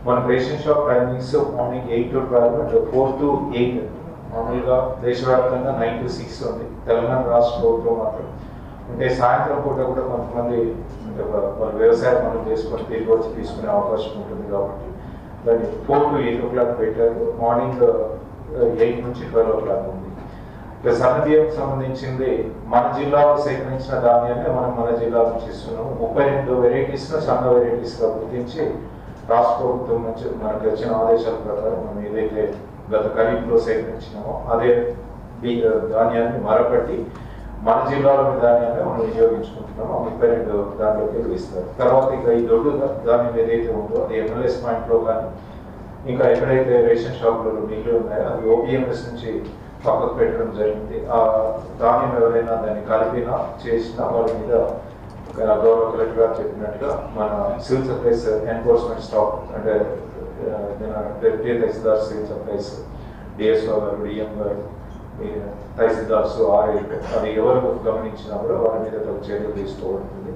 మన ration shop timings morning 8 to 12 and 4 to 8. మామూలుగా దేశవ్యాప్తంగా 9 to 6 ఉంది. తెలంగాణ రాష్ట్ర ప్రభుత్వం మాత్రం అంటే సాయంత్రం పూట కూడా కొంతమంది అంటే వాళ్ళ వ్యవసాయ పనులు చేసుకొని తిరిగి వచ్చి తీసుకునే అవకాశం ఉంటుంది కాబట్టి దాన్ని 4 to 8 o'clock పెట్టారు. మార్నింగ్ 8 నుంచి 12 o'clock ఉంది. ఇక సన్నబియ్యం సంబంధించింది మన జిల్లాలో సేకరించిన ధాన్యాన్ని మనం మన జిల్లా నుంచి ఇస్తున్నాము. 32 వెరైటీస్ సన్న వెరైటీస్గా గుర్తించి రాష్ట్ర ప్రభుత్వం నుంచి మనకు వచ్చిన ఆదేశాల ప్రకారం మనం ఏదైతే గత ఖరీఫ్లో సేకరించినామో అదే ధాన్యాన్ని మరపట్టి మన జిల్లాలోని ధాన్యాన్ని మనం వినియోగించుకుంటున్నామో 32 దాంట్లోకి ఇస్తారు. తర్వాత ఇక ఈ దొడ్డు ధాన్యం ఏదైతే ఉందో అది MLS పాయింట్లో కానీ ఇంకా ఎక్కడైతే రేషన్ షాపులలో మిగిలి ఉన్నాయో అది OPMS నుంచి పక్కకు పెట్టడం జరిగింది. ఆ ధాన్యం ఎవరైనా దాన్ని కలిపినా చేసినా వాళ్ళ మీద గౌరవ కలెక్టర్ గారు చెప్పినట్టుగా మన సివిల్ సప్లైస్ ఎన్ఫోర్స్మెంట్ స్టాఫ్ అంటే డెప్యూటీ తహసీల్దార్ సివిల్ సప్లైస్ డిఎస్ఓ గారు డిఎం గారు తహసీల్దార్స్ అది ఎవరు గమనించినా కూడా వారి మీద చర్యలు తీసుకోబడుతుంది.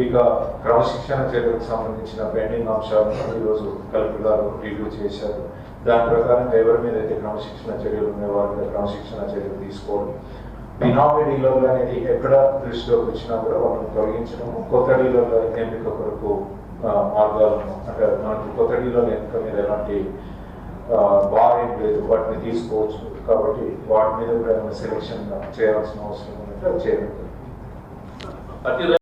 ఇక క్రమశిక్షణ చర్యలకు సంబంధించిన పెండింగ్ అంశాలను ఈరోజు కలెక్టర్ గారు రివ్యూ చేశారు. దాని ప్రకారం ఎవరి మీద అయితే క్రమశిక్షణ చర్యలు ఉన్నాయో వారి మీద క్రమశిక్షణ చర్యలు తీసుకోవడం, బినామీ డీలర్లు అనేది ఎక్కడ దృష్టిలోకి వచ్చినా కూడా వాళ్ళని తొలగించడం, కొత్త డీలర్ల ఎంపిక కొరకు మార్గాలను అంటే మనకి కొత్త డీలర్ల ఎంపిక మీద ఎలాంటి బార్ ఏం లేదు, వాటిని తీసుకోవచ్చు కాబట్టి వాటి మీద కూడా సెలెక్షన్ చేయాల్సిన అవసరం ఉందంటే అది చేయడం.